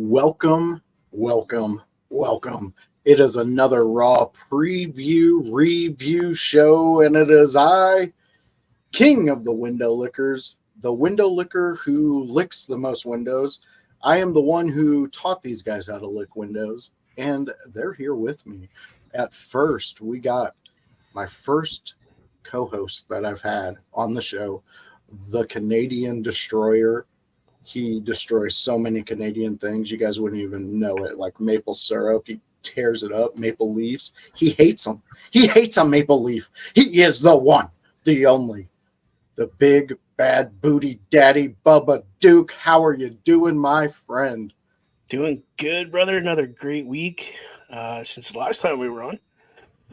Welcome, welcome, welcome. It is another Raw preview review show, and it is I, King of the Window Lickers, the window licker who licks the most windows. I am the one who taught these guys how to lick windows, and they're here with me. At first, we got my first co host that I've had on the show, the Canadian Destroyer. He destroys so many Canadian things. You guys wouldn't even know it. Like maple syrup. He tears it up. Maple leaves. He hates them. He hates a maple leaf. He is the one, the only, the big, bad booty daddy, Bubba Duke. How are you doing, my friend? Doing good, brother. Another great week since the last time we were on.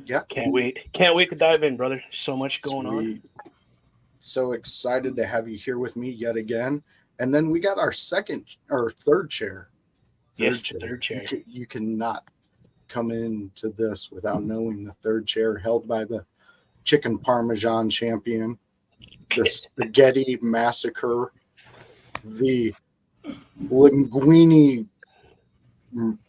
Yeah. Can't wait. Can't wait to dive in, brother. So much going on. So excited to have you here with me yet again. And then we got our third chair. Third chair. You cannot come into this without knowing the third chair held by the chicken parmesan champion, the spaghetti massacre, the linguine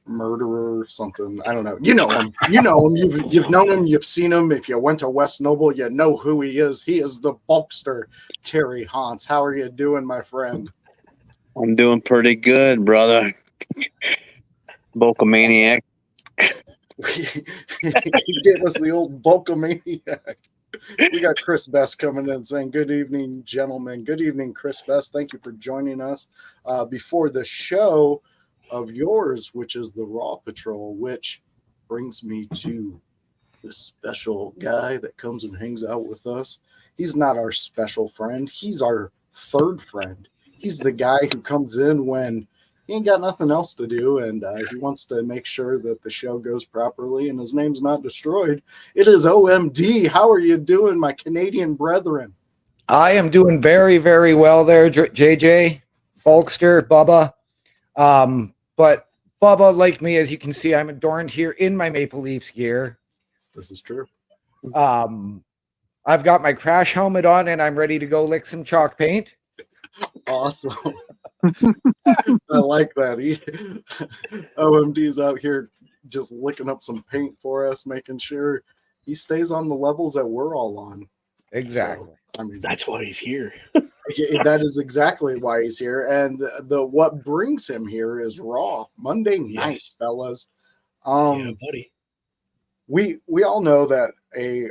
murderer, something. I don't know. You know him. You know him. You've known him. You've seen him. If you went to West Noble, you know who he is. He is the Bulkster, Terry Hans. How are you doing, my friend? I'm doing pretty good, brother. Bulkamaniac. He gave us the old Bulkamaniac. We got Chris Best coming in saying, "Good evening, gentlemen." Good evening, Chris Best. Thank you for joining us before the show of yours, which is the Raw Patrol, which brings me to the special guy that comes and hangs out with us. He's not our special friend. He's our third friend. He's the guy who comes in when he ain't got nothing else to do, and he wants to make sure that the show goes properly, and his name's not destroyed. It is OMD. How are you doing, my Canadian brethren? I am doing very, very well there, JJ, Bulkster, Bubba. But Bubba, like me, as you can see, I'm adorned here in my Maple Leafs gear. This is true. I've got my crash helmet on, and I'm ready to go lick some chalk paint. Awesome. I like that. OMD's out here just licking up some paint for us, making sure he stays on the levels that we're all on. Exactly. So, I mean, That's why he's here. that is exactly why he's here. And what brings him here is Raw Monday night, fellas. Yeah, buddy. We all know that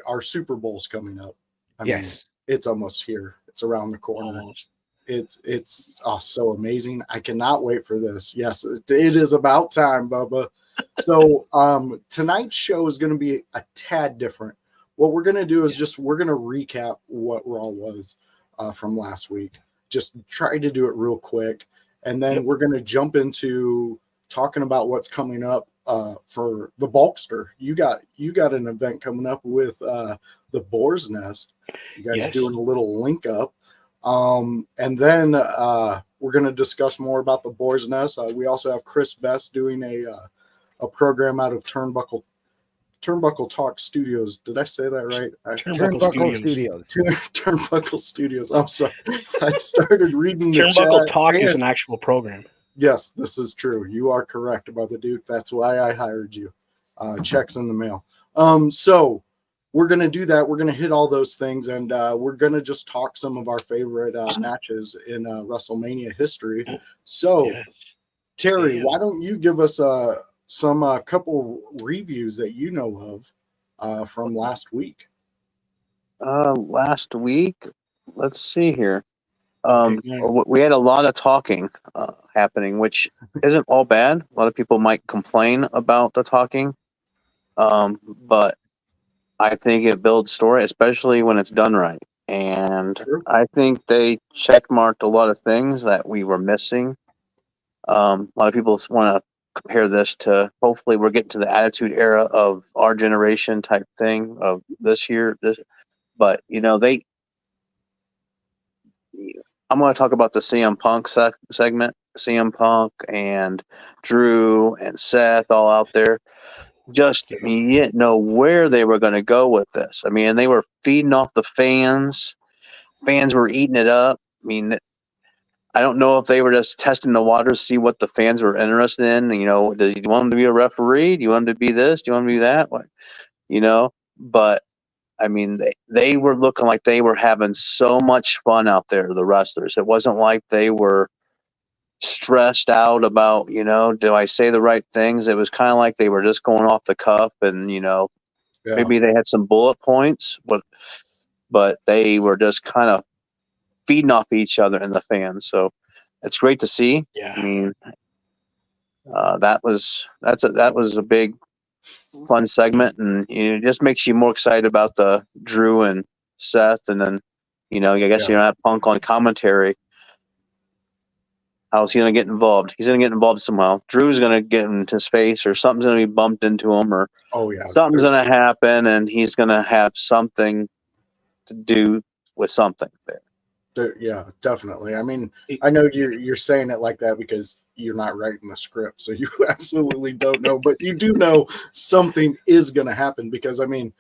our Super Bowl's coming up. I mean, it's almost here. It's around the corner. Almost. It's so amazing. I cannot wait for this. Yes, it is about time, Bubba. So tonight's show is going to be a tad different. What we're going to do is we're going to recap what Raw was from last week. Just try to do it real quick. And then we're going to jump into talking about what's coming up for the Bulkster. You got an event coming up with the Boar's Nest. You guys doing a little link up. And then we're going to discuss more about the Boar's Nest. We also have Chris Best doing a program out of Turnbuckle Talk Studios. Did I say that right? Turnbuckle Studios. Turnbuckle Studios. I'm sorry. I started reading the Turnbuckle chat. Talk is an actual program. Yes, this is true. You are correct, Bubba Duke. That's why I hired you. Checks in the mail. So we're going to do that. We're going to hit all those things, and we're going to just talk some of our favorite matches in WrestleMania history. So, Terry, why don't you give us some couple reviews that you know of from last week? Last week, let's see here. We had a lot of talking happening, which isn't all bad. A lot of people might complain about the talking, but I think it builds story, especially when it's done right. And I think they checkmarked a lot of things that we were missing. A lot of people want to compare this to, hopefully we're getting to the Attitude Era of our generation type thing of this year. But, I'm going to talk about the CM Punk segment. CM Punk and Drew and Seth all out there. You didn't know where they were going to go with this. I mean, they were feeding off the fans. Fans were eating it up. I mean, I don't know if they were just testing the waters, see what the fans were interested in. You know, do you want him to be a referee? Do you want him to be this? Do you want him to be that? What, you know, but I mean, they were looking like they were having so much fun out there, the wrestlers. It wasn't like they were stressed out about, you know, do I say the right things? It was kind of like they were just going off the cuff, and, you know, maybe they had some bullet points, but they were just kind of feeding off each other and the fans. So it's great to see. Yeah. I mean, that was a big fun segment, and it just makes you more excited about the Drew and Seth, and then, you know, I guess you have Punk on commentary. How's he gonna get involved? He's gonna get involved somehow. Drew's gonna get in his face, or something's gonna be bumped into him, or something's gonna happen, and he's gonna have something to do with something there. Yeah, definitely. I mean, I know you're saying it like that because you're not writing the script, so you absolutely don't know, but you do know something is going to happen because, I mean,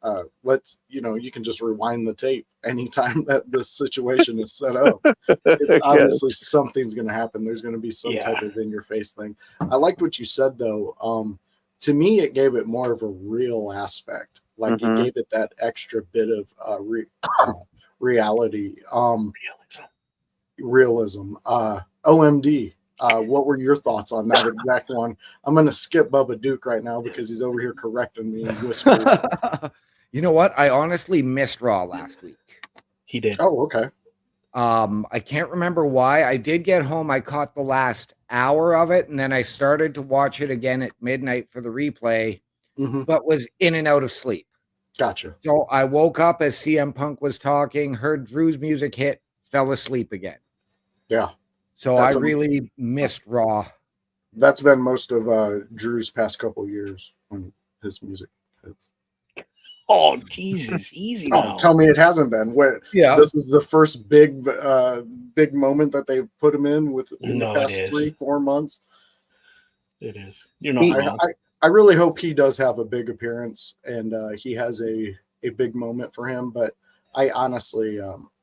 you can just rewind the tape anytime that this situation is set up. It's obviously something's going to happen. There's going to be some type of in-your-face thing. I liked what you said, though. To me, it gave it more of a real aspect. Like, it gave it that extra bit of reality, realism. OMD. What were your thoughts on that exact one? I'm going to skip Bubba Duke right now because he's over here correcting me and whispering. You know what? I honestly missed Raw last week. He did. Oh, okay. I can't remember why. I did get home. I caught the last hour of it, and then I started to watch it again at midnight for the replay, but was in and out of sleep. Gotcha. So I woke up as CM Punk was talking, heard Drew's music hit, fell asleep again. Yeah. So I really missed Raw. That's been most of Drew's past couple years when his music hits. Oh, Jesus. Easy now. Oh, tell me it hasn't been. This is the first big moment that they've put him in the past 3-4 months. It is. You're not wrong. I really hope he does have a big appearance and he has a big moment for him. But I honestly,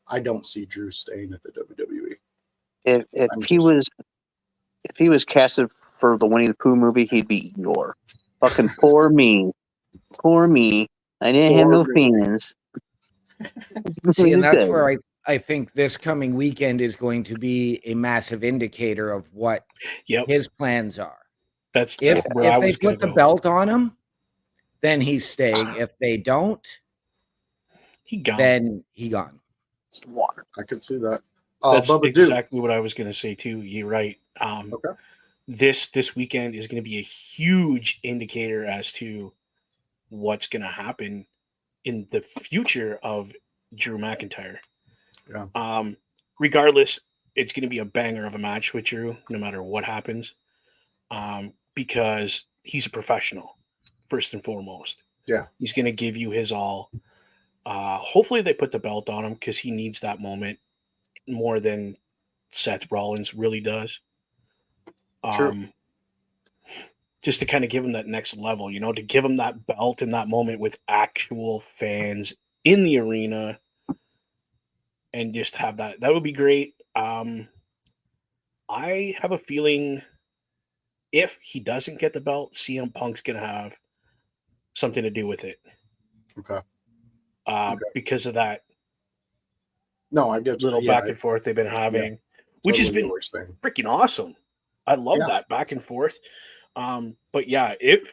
I don't see Drew staying at the WWE. If he was casted for the Winnie the Pooh movie, he'd be Eeyore. Fucking poor me. I didn't have no fans. See, and that's where I think this coming weekend is going to be a massive indicator of what his plans are. That's if they put the belt on him, then he's staying. If they don't, then he gone. Water. I could see that. That's exactly what I was going to say too. You're right. Okay. This weekend is going to be a huge indicator as to what's going to happen in the future of Drew McIntyre. Yeah. Regardless, it's going to be a banger of a match with Drew, no matter what happens. Because he's a professional, first and foremost. Yeah. He's going to give you his all. Hopefully they put the belt on him because he needs that moment more than Seth Rollins really does. True. Just to kind of give him that next level, to give him that belt in that moment with actual fans in the arena and just have that. That would be great. I have a feeling if he doesn't get the belt, CM Punk's going to have something to do with it. Okay. Because of that. No, I get little back and forth they've been having, which has been freaking awesome. I love that back and forth. But yeah, if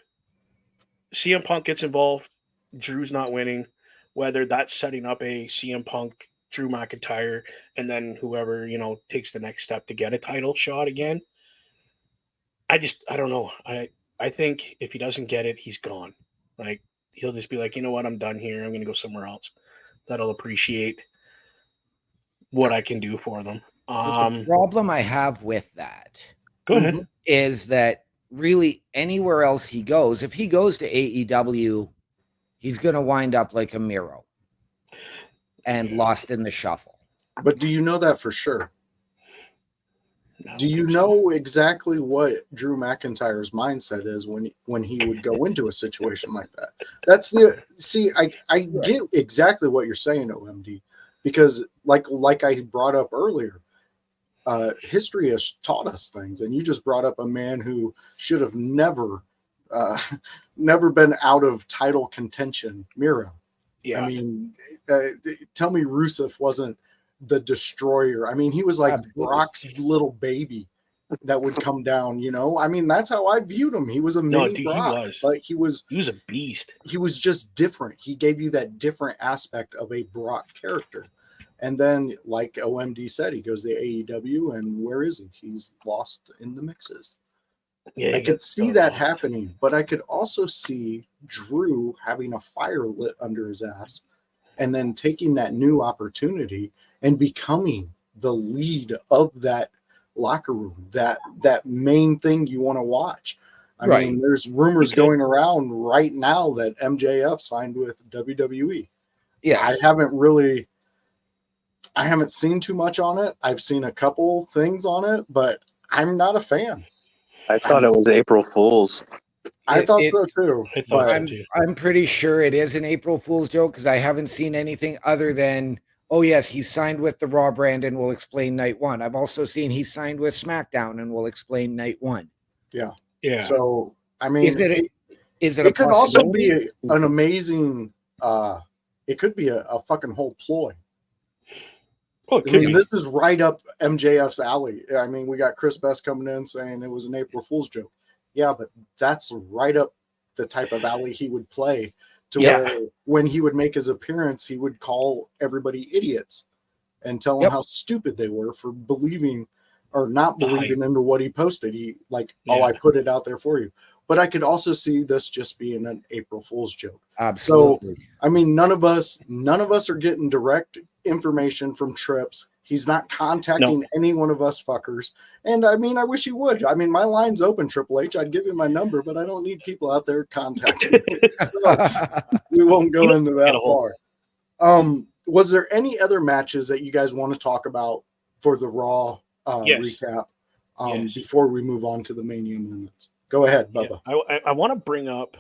CM Punk gets involved, Drew's not winning, whether that's setting up a CM Punk, Drew McIntyre, and then whoever, takes the next step to get a title shot again. I don't know. I think if he doesn't get it, he's gone. Like, he'll just be like, you know what? I'm done here. I'm going to go somewhere else. That'll appreciate what I can do for them. The problem I have with that go ahead is that really anywhere else he goes, if he goes to AEW, he's going to wind up like a Miro and lost in the shuffle. But do you know that for sure? Do you know exactly what Drew McIntyre's mindset is when he would go into a situation like that? I get exactly what you're saying, OMD, because like I brought up earlier, history has taught us things, and you just brought up a man who should have never been out of title contention, Miro. Yeah. I mean, tell me Rusev wasn't the destroyer. I mean, he was like Absolutely. Brock's little baby that would come down, you know? I mean, that's how I viewed him. He was a mini Brock, but he was a beast. He was just different. He gave you that different aspect of a Brock character. And then, like OMD said, he goes to AEW, and where is he? He's lost in the mixes. Yeah, I could see that happening, but I could also see Drew having a fire lit under his ass and then taking that new opportunity and becoming the lead of that locker room, that main thing you want to watch. I mean, there's rumors going around right now that MJF signed with WWE. Yes. I haven't seen too much on it. I've seen a couple things on it, but I'm not a fan. I thought it was April Fool's. I thought so too. I'm pretty sure it is an April Fool's joke because I haven't seen anything other than, oh yes, he signed with the Raw brand and will explain night one. I've also seen he signed with SmackDown and will explain night one. Yeah. Yeah. So I mean, it could also be an amazing. It could be a fucking whole ploy. Oh, I mean, this is right up MJF's alley. I mean, we got Chris Best coming in saying it was an April Fool's joke. Yeah, but that's right up the type of alley he would play to where when he would make his appearance, he would call everybody idiots and tell them how stupid they were for believing or not believing into what he posted. He I put it out there for you. But I could also see this just being an April Fool's joke. Absolutely. So, I mean, none of us are getting direct information from Trips. He's not contacting any one of us fuckers. And I mean, I wish he would. I mean, my line's open, Triple H. I'd give you my number, but I don't need people out there contacting me. So we won't go into that far. Was there any other matches that you guys want to talk about for the Raw recap before we move on to the Mania moments? Go ahead, Bubba. Yeah, I want to bring up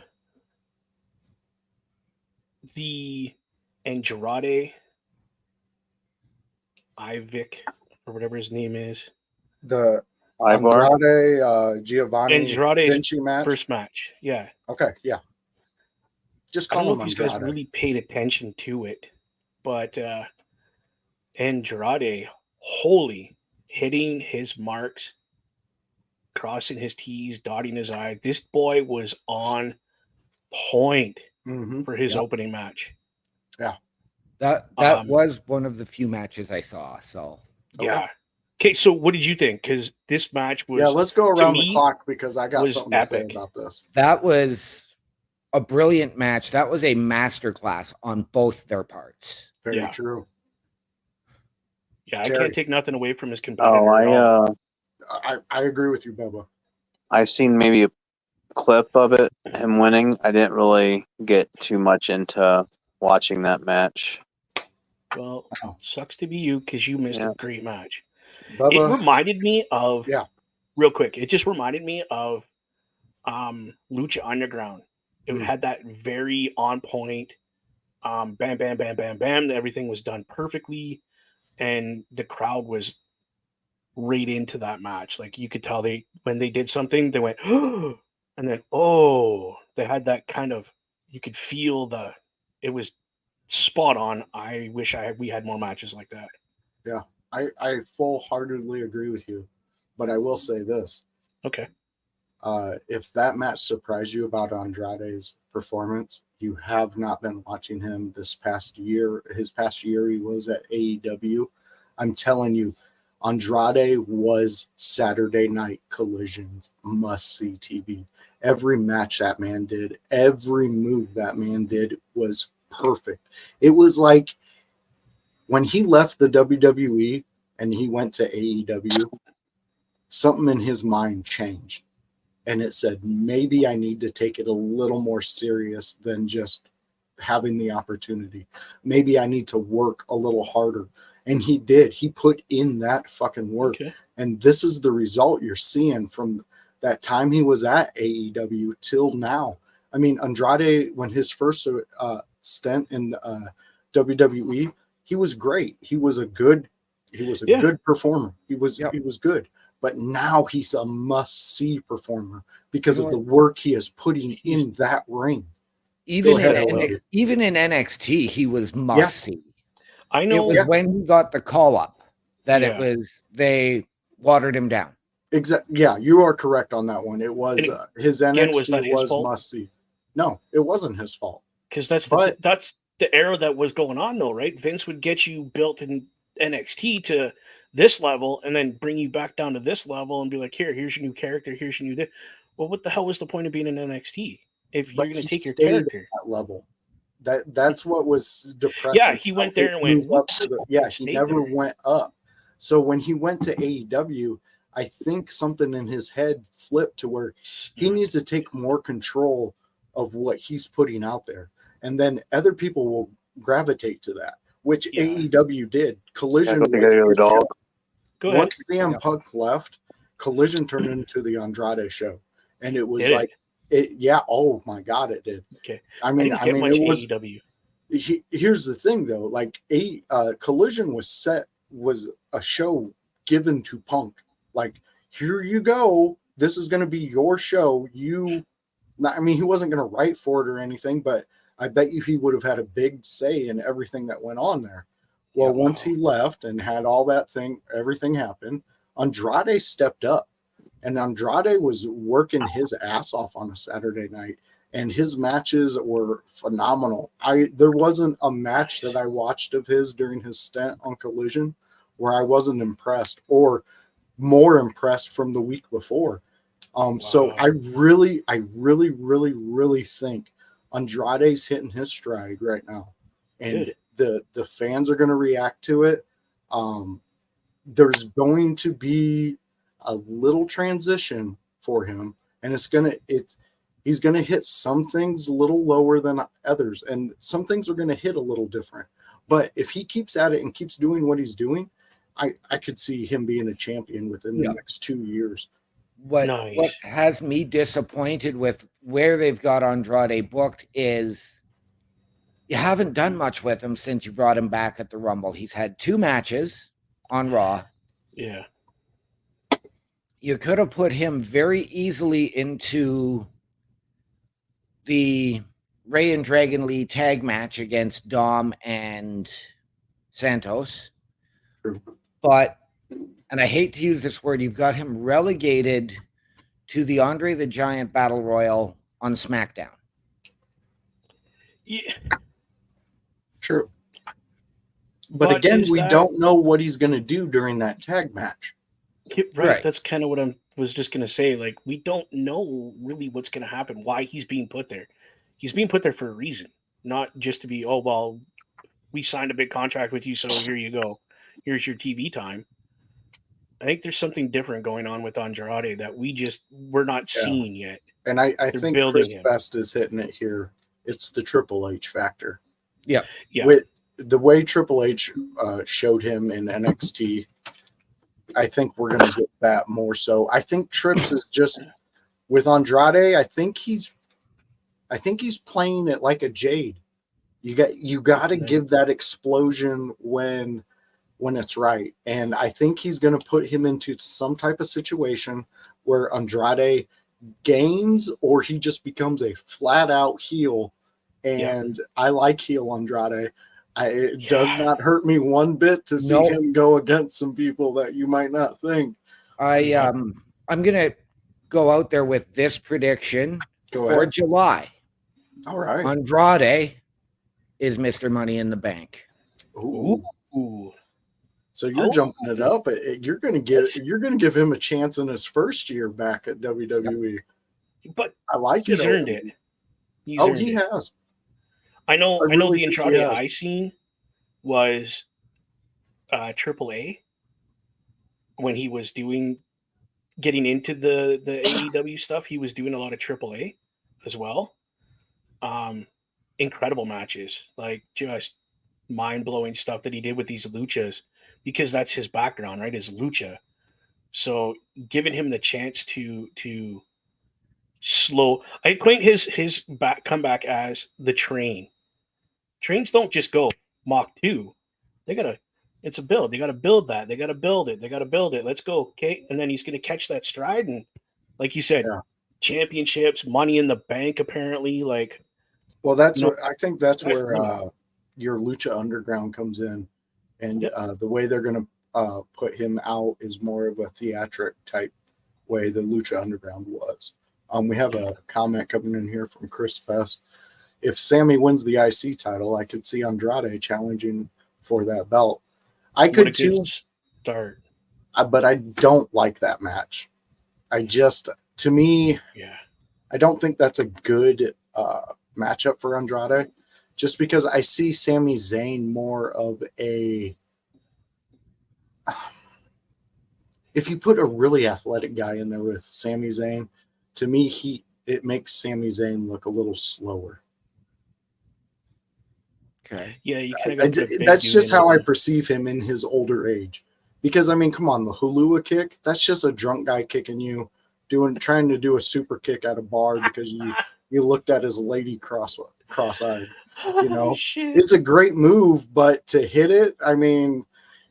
the Andrade Ivic or whatever his name is. The Andrade Giovanni Vinci match. First match. Yeah. Okay. Yeah. Just call I don't him know if Andrade. you guys really paid attention to it, but Andrade, hitting his marks, crossing his T's, dotting his I. This boy was on point for his opening match. Yeah. That was one of the few matches I saw. So yeah. Okay, so what did you think? Because this match was let's go around the clock because I got something to say about this. That was a brilliant match. That was a masterclass on both their parts. Very true. Yeah, Terry. I can't take nothing away from his competitor. I agree with you, Bubba. I've seen maybe a clip of it, him winning. I didn't really get too much into watching that match. Well, sucks to be you because you missed a great match. Bubba, it reminded me of real quick. It just reminded me of Lucha Underground. It had that very on point. Bam, bam, bam, bam, bam. Everything was done perfectly, and the crowd was right into that match. Like you could tell when they did something, they went, oh, and then they had that kind of. You could feel it was spot on. I wish we had more matches like that. Yeah, I full-heartedly agree with you, but I will say this. Okay. If that match surprised you about Andrade's performance, you have not been watching him this past year. His past year, he was at AEW. I'm telling you, Andrade was Saturday Night Collision's must-see TV. Every match that man did, every move that man did was perfect. It was like when he left the WWE and he went to AEW, something in his mind changed. And it said, maybe I need to take it a little more serious than just having the opportunity. Maybe I need to work a little harder. And he did. He put in that fucking work. Okay. And this is the result you're seeing from that time he was at AEW till now. I mean, Andrade, when his first stint in WWE, he was great. He was a good a good performer. He was good. But now he's a must-see performer because of the work he is putting in that ring. Even in NXT, he was must-see. I know. It was when he got the call-up that they watered him down. Exactly. Yeah, you are correct on that one. It was his NXT was must-see. No, it wasn't his fault. Because that's the era that was going on, though, right? Vince would get you built in NXT to this level and then bring you back down to this level and be like, here's your new character, here's your new. Well, what the hell was the point of being in NXT if you're going to take your character at that level? That's what was depressing. Yeah, he went there and went up to he never went up. So when he went to AEW, I think something in his head flipped to where he needs to take more control of what he's putting out there. And then other people will gravitate to that, which AEW did. Collision was once CM Punk left, Collision turned into the Andrade show. And it was oh my God, it did. Okay. I mean it was AEW. Here's the thing though, like Collision was a show given to Punk. Like, here you go. This is going to be your show. He wasn't going to write for it or anything, but I bet you he would have had a big say in everything that went on there. Well, once he left and had all that everything happened, Andrade stepped up. And Andrade was working his ass off on a Saturday night. And his matches were phenomenal. There wasn't a match that I watched of his during his stint on Collision where I wasn't impressed or more impressed from the week before. So I really think Andrade's hitting his stride right now. And the fans are going to react to it. There's going to be a little transition for him, and he's going to hit some things a little lower than others, and some things are going to hit a little different. But if he keeps at it and keeps doing what he's doing, I could see him being a champion within the next 2 years. What has me disappointed with where they've got Andrade booked is you haven't done much with him since you brought him back at the Rumble. He's had 2 matches on Raw. Yeah. You could have put him very easily into the Ray and Dragon Lee tag match against Dom and Santos. True. But, and I hate to use this word, you've got him relegated to the Andre the Giant Battle Royal on SmackDown. Yeah. True. But again, we don't know what he's going to do during that tag match. Right. That's kind of what I was just going to say. Like, we don't know really what's going to happen, why he's being put there. He's being put there for a reason, not just to be, oh, well, we signed a big contract with you, so here you go. Here's your TV time. I think there's something different going on with Andrade that we're not seeing yet. And I think Chris Best is hitting it here. It's the Triple H factor. Yeah. With the way Triple H showed him in NXT, I think we're going to get that more so. I think Trips is just with Andrade. I think he's playing it like a Jade. You got to give that explosion when it's right. And I think he's going to put him into some type of situation where Andrade gains or he just becomes a flat out heel. And I like heel Andrade. It does not hurt me one bit to see him go against some people that you might not think. I'm gonna go out there with this prediction for July. All right, Andrade is Mr. Money in the Bank. Ooh. So you're jumping it up. You're gonna give him a chance in his first year back at WWE. But I like he's it. Earned it. He has. I know the Andrade I seen was AAA when he was getting into the AEW stuff. He was doing a lot of AAA as well. Incredible matches, like just mind-blowing stuff that he did with these luchas because that's his background, right? Is lucha. So giving him the chance to I acquaint his comeback as the train. Trains don't just go Mach 2. They gotta It's a build. They got to build that. They got to build it. They got to build it. Let's go. Okay. And then he's going to catch that stride. And like you said, championships, money in the bank, apparently. Like, well, that's what I think that's where your Lucha Underground comes in. And the way they're going to put him out is more of a theatric type way the Lucha Underground was. We have a comment coming in here from Chris Best. If Sammy wins the IC title, I could see Andrade challenging for that belt. I could too. Start. But I don't like that match. To me, I don't think that's a good matchup for Andrade, just because I see Sami Zayn more of a. If you put a really athletic guy in there with Sami Zayn, to me, it makes Sami Zayn look a little slower. Okay. Yeah, you kind of that's just how I perceive him in his older age. Because I mean, come on, the Hulua kick, that's just a drunk guy kicking you, trying to do a super kick at a bar because you looked at his lady cross-eyed. You know, it's a great move, but to hit it, I mean,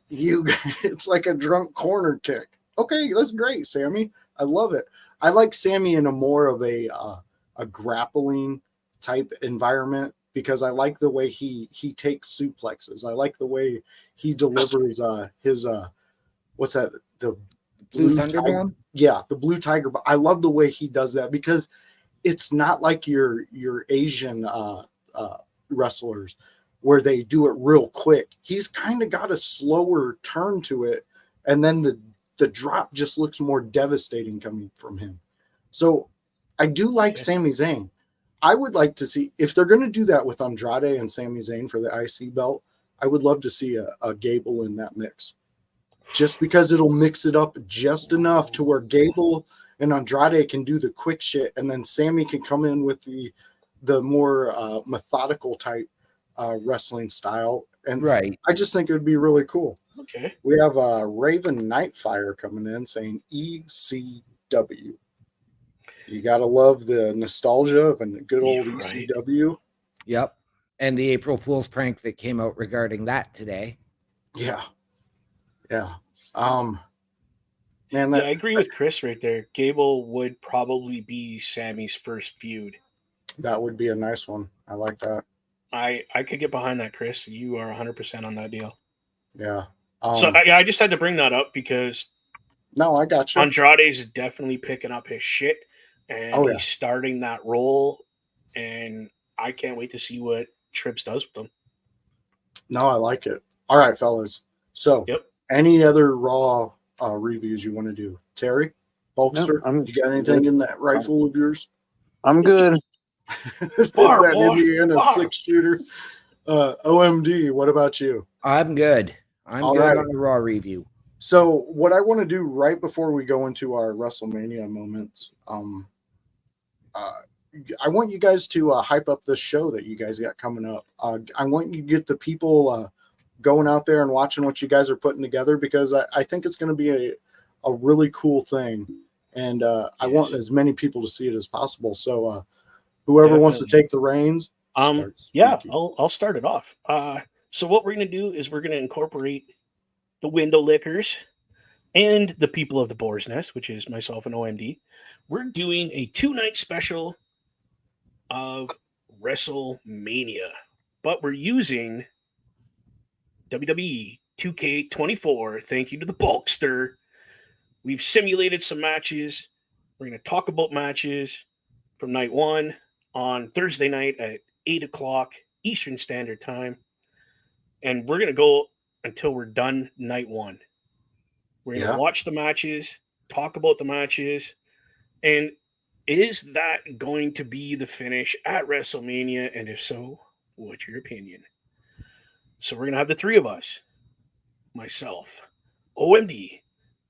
it's like a drunk corner kick. Okay, that's great, Sammy. I love it. I like Sammy in a more of a grappling type environment because I like the way he takes suplexes. I like the way he delivers his what's that? The Blue Thunderbomb? Yeah, the Blue Tiger. I love the way he does that because it's not like your Asian wrestlers where they do it real quick. He's kind of got a slower turn to it, and then the drop just looks more devastating coming from him. So I do like Sami Zayn. I would like to see, if they're going to do that with Andrade and Sami Zayn for the IC belt, I would love to see a Gable in that mix. Just because it'll mix it up just enough to where Gable and Andrade can do the quick shit, and then Sammy can come in with the more methodical type wrestling style. And I just think it would be really cool. Okay. We have Raven Nightfire coming in saying ECW. You got to love the nostalgia of a good old ECW. Yep. And the April Fool's prank that came out regarding that today. Yeah. Yeah. Man, I agree with Chris right there. Gable would probably be Sammy's first feud. That would be a nice one. I like that. I could get behind that, Chris. You are 100% on that deal. Yeah. So I just had to bring that up because I got you. Andrade's definitely picking up his shit, and he's starting that role, and I can't wait to see what Trips does with them. No, I like it. All right, fellas. So, any other Raw reviews you want to do? Terry? Bulkster? You got anything in that rifle of yours? I'm good. That Indiana 6-shooter. OMD, what about you? I'm good. I'm good on the Raw review. So what I want to do right before we go into our WrestleMania moments, I want you guys to hype up this show that you guys got coming up. I want you to get the people going out there and watching what you guys are putting together, because I think it's going to be a really cool thing. And I want as many people to see it as possible. So whoever wants to take the reins. I'll start it off. So what we're going to do is we're going to incorporate the Window Lickers and the people of the Boar's Nest, which is myself and OMD. We're doing a 2-night special of WrestleMania, but we're using WWE 2K24. Thank you to the Bulkster. We've simulated some matches. We're going to talk about matches from night one on Thursday night at 8 o'clock Eastern Standard Time. And we're going to go until we're done night one. We're going to watch the matches, talk about the matches, and is that going to be the finish at WrestleMania? And if so, what's your opinion? So we're going to have the three of us, myself, OMD,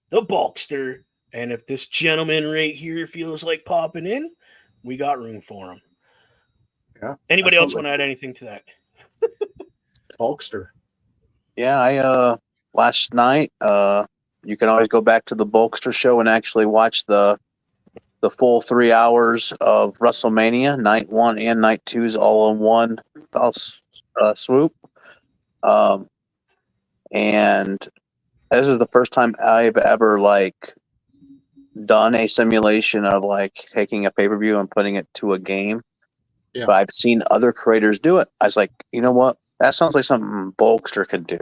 the Bulkster, and if this gentleman right here feels like popping in, we got room for him. Yeah. Anybody else want to add anything to that? Bulkster. Yeah, I last night, you can always go back to the Bulkster show and actually watch the full 3 hours of WrestleMania, night 1 and night 2's all in one swoop. and this is the first time I've ever like done a simulation of like taking a pay-per-view and putting it to a game. Yeah. But I've seen other creators do it. I was like, you know what? That sounds like something Bulkster could do.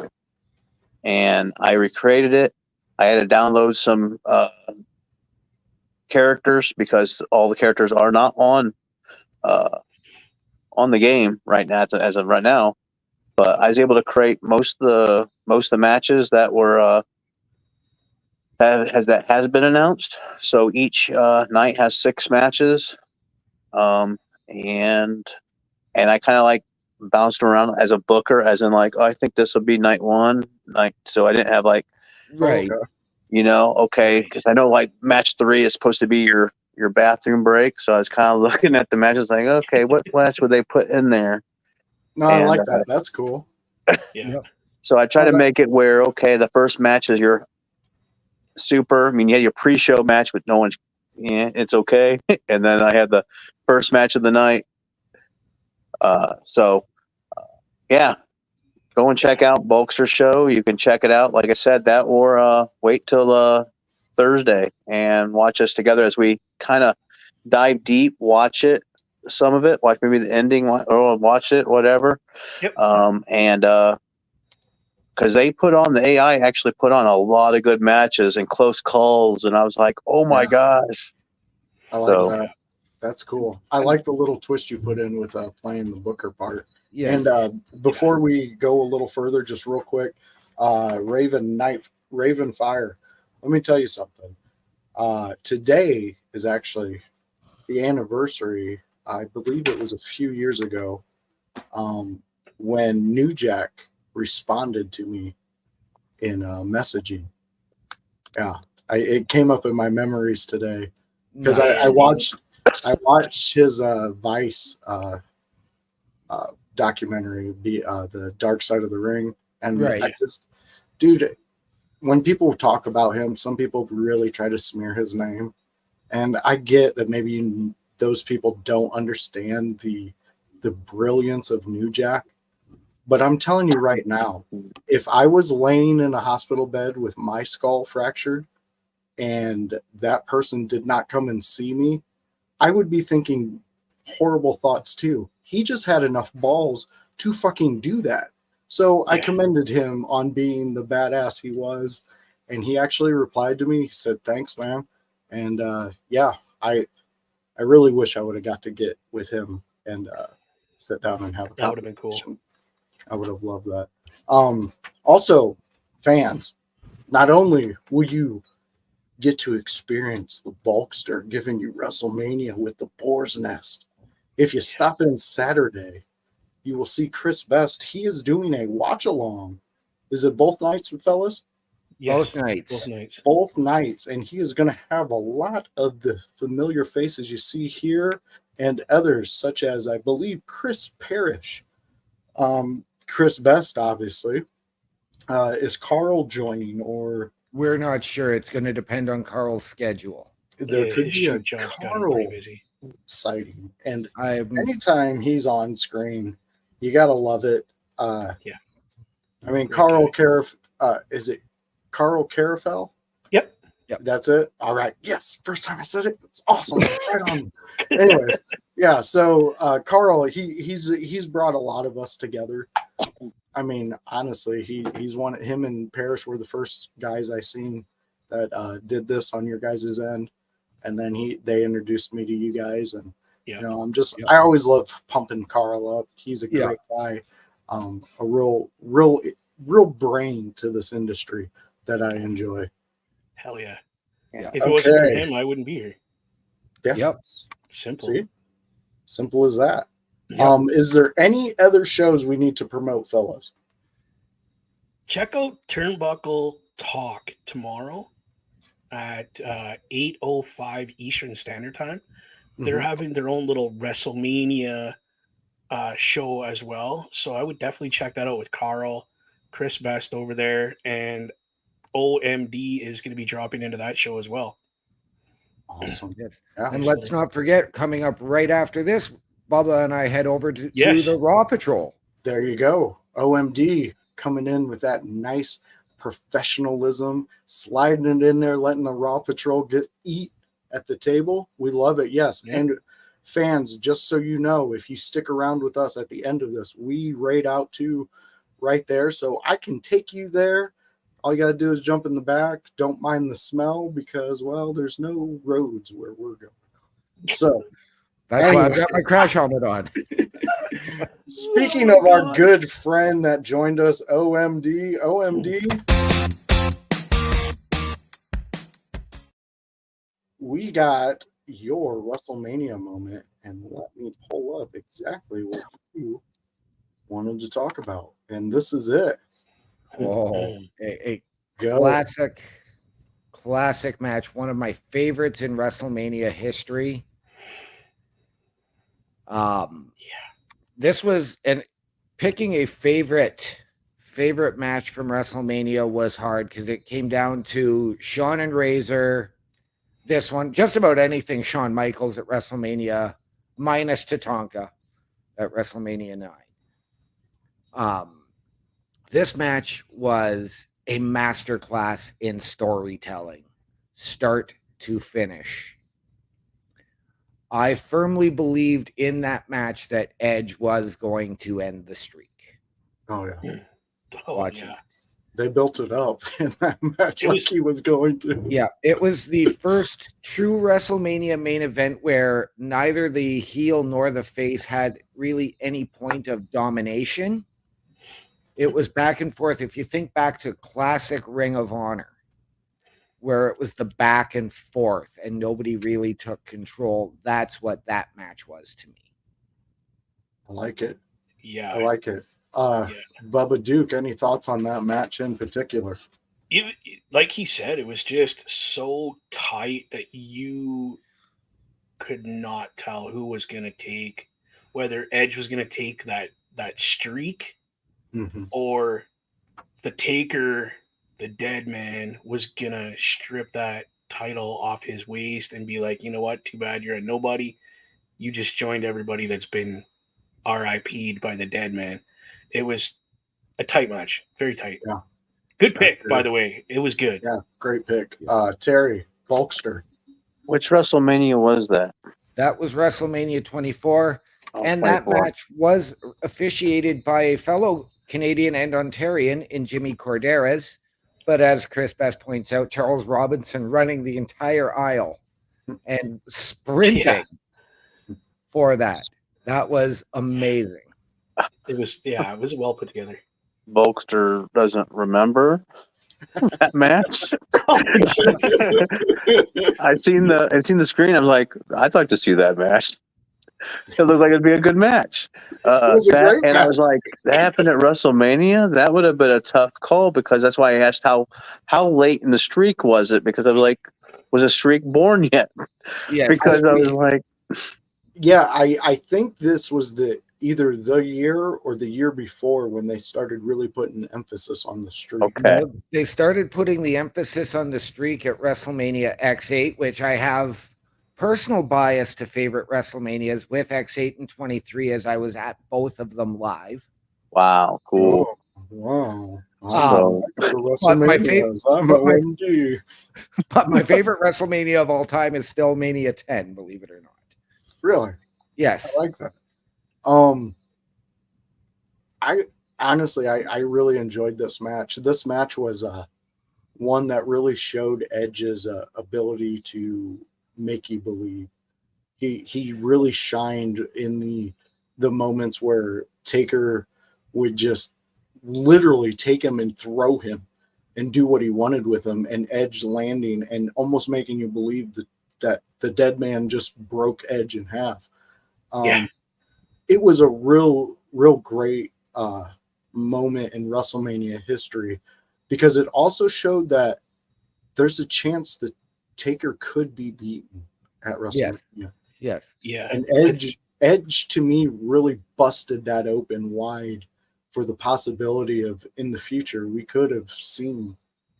And I recreated it. I had to download some characters because all the characters are not on the game right now as of right now. But I was able to create most of the matches that were has been announced. So each night has 6 matches, and I kind of like bounced around as a booker, as in like, oh, I think this will be night 1, like, so I didn't have like, Right. Okay, because I know like match 3 is supposed to be your bathroom break, so I was kind of looking at the matches like, okay, what match would they put in there? No, I like that. That's cool. Yeah. So I try to make it where, okay, the first match is your super. I mean, you had your pre-show match with no one's, it's okay. And then I had the first match of the night. Yeah, go and check out Bulkster show. You can check it out, like I said, that or wait till Thursday and watch us together as we kind of dive deep, watch it, some of it, watch maybe the ending or watch it, whatever. Yep. Because the AI actually put on a lot of good matches and close calls, and I was like, oh my gosh. I like that. That's cool. I like the little twist you put in with playing the Booker part. Yes. And before we go a little further, just real quick, Raven Fire. Let me tell you something. Today is actually the anniversary. I believe it was a few years ago when New Jack responded to me in messaging. Yeah, it came up in my memories today because I watched his Vice documentary, the Dark Side of the Ring, and I just, dude, when people talk about him, some people really try to smear his name, and I get that maybe those people don't understand the brilliance of New Jack. But I'm telling you right now, if I was laying in a hospital bed with my skull fractured and that person did not come and see me, I would be thinking horrible thoughts too. He just had enough balls to fucking do that. So I commended him on being the badass he was. And he actually replied to me. He said, thanks, man. And I really wish I would have got to get with him and sit down and have a conversation. That would have been cool. I would have loved that. Also, fans, not only will you get to experience the Bulkster giving you WrestleMania with the Boar's Nest, if you stop in Saturday, you will see Chris Best. He is doing a watch along. Is it both nights, fellas? Yes, both nights. Both nights. And he is going to have a lot of the familiar faces you see here and others, such as, I believe, Chris Parrish. Chris Best, obviously. Is Carl joining, or we're not sure? It's going to depend on Carl's schedule. There could be a Carl sighting, and anytime he's on screen, you gotta love it. I mean, Carl Carif. Is it Carl Carafel? Yep. That's it. All right. Yes. First time I said it. It's awesome. Right on. Anyways, yeah. So Carl, he's brought a lot of us together. I mean, honestly, he's one. Him and Parrish were the first guys I seen that did this on your guys' end, and then they introduced me to you guys, and you know, I always love pumping Carl up. He's a great guy, a real brain to this industry that I enjoy. Hell yeah! If it wasn't for him, I wouldn't be here. Yeah. Yep. Simple. See? Simple as that. Yep. Is there any other shows we need to promote, fellas? Check out Turnbuckle Talk tomorrow at 8:05 Eastern Standard Time. They're having their own little WrestleMania show as well. So I would definitely check that out with Carl, Chris Best over there, and OMD is going to be dropping into that show as well. Awesome. Yes. Yeah, and let's not forget, coming up right after this, Bubba and I head over to the Raw Patrol. There you go. OMD. coming in with that nice professionalism, sliding it in there, letting the Raw Patrol eat at the table. We love it. Yes. Yeah. And fans, just so you know, if you stick around with us at the end of this, we raid out to right there. So I can take you there. All you got to do is jump in the back. Don't mind the smell because, well, there's no roads where we're going. So that's why I've got my crash helmet on. Speaking of our good friend that joined us, OMD, we got your WrestleMania moment, and let me pull up exactly what you wanted to talk about. And this is it. Oh, a classic match. One of my favorites in WrestleMania history. This was, and picking a favorite match from WrestleMania was hard because it came down to Shawn and Razor. This one, just about anything Shawn Michaels at WrestleMania, minus Tatanka at WrestleMania 9. This match was a masterclass in storytelling, start to finish. I firmly believed in that match that Edge was going to end the streak. Oh, yeah. Watching. Yeah. They built it up in that match he was going to. Yeah, it was the first true WrestleMania main event where neither the heel nor the face had really any point of domination. It was back and forth. If you think back to classic Ring of Honor, where it was the back and forth and nobody really took control, that's what that match was to me. I like it. Yeah. I like it. Bubba Duke, any thoughts on that match in particular? Like he said, it was just so tight that you could not tell who was going to take, whether Edge was going to take that streak or the Taker, the dead man, was going to strip that title off his waist and be like, you know what, too bad you're a nobody. You just joined everybody that's been RIP'd by the dead man. It was a tight match. Very tight. Yeah. Good pick, by the way. It was good. Yeah, great pick. Terry, Bulkster. Which WrestleMania was that? That was WrestleMania 24. And 24. That match was officiated by a fellow Canadian and Ontarian in Jimmy Corderas. But as Chris Best points out, Charles Robinson running the entire aisle and sprinting for that. That was amazing. It was well put together. Bulkster doesn't remember that match. I've seen the screen. I'm like, I'd like to see that match. It looked like it'd be a good match. I was like, that happened at WrestleMania. That would have been a tough call because that's why I asked how late in the streak was it? Because I was like, was a streak born yet? Yes, because I was like, yeah, I think this was either the year or the year before when they started really putting emphasis on the streak. Okay. They started putting the emphasis on the streak at WrestleMania X8, which I have personal bias to favorite WrestleManias with X8 and 23 as I was at both of them live. Wow, cool. Wow. But my favorite WrestleMania of all time is still Mania 10, believe it or not. Really? Yes. I like that. I honestly really enjoyed this match. This match was one that really showed Edge's ability to make you believe. He really shined in the moments where Taker would just literally take him and throw him and do what he wanted with him, and Edge landing and almost making you believe that the dead man just broke Edge in half. It was a real great moment in WrestleMania history because it also showed that there's a chance that Taker could be beaten at WrestleMania. Yes. Yeah. And Edge to me really busted that open wide for the possibility of in the future we could have seen.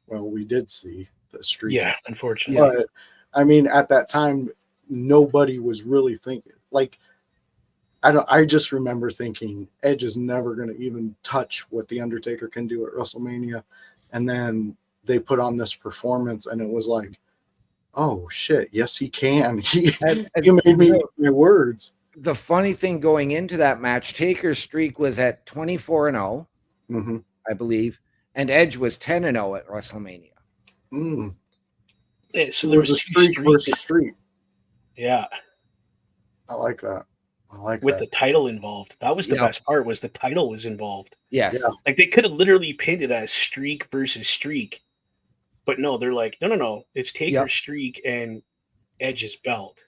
Well, we did see the streak. Yeah, unfortunately. But I mean, at that time, nobody was really thinking. Like, I just remember thinking Edge is never going to even touch what the Undertaker can do at WrestleMania, and then they put on this performance, and it was like, oh shit, yes he can. He made me eat my words. The funny thing going into that match, Taker's streak was at 24-0, I believe, and Edge was 10-0 at WrestleMania. Yeah, so there was a streak versus streak. Yeah, I like that. With the title involved. That was the best part, was the title was involved. Yes. Yeah. Like they could have literally pinned it as streak versus streak. But no, they're like, no. It's Taker's streak and Edge's belt.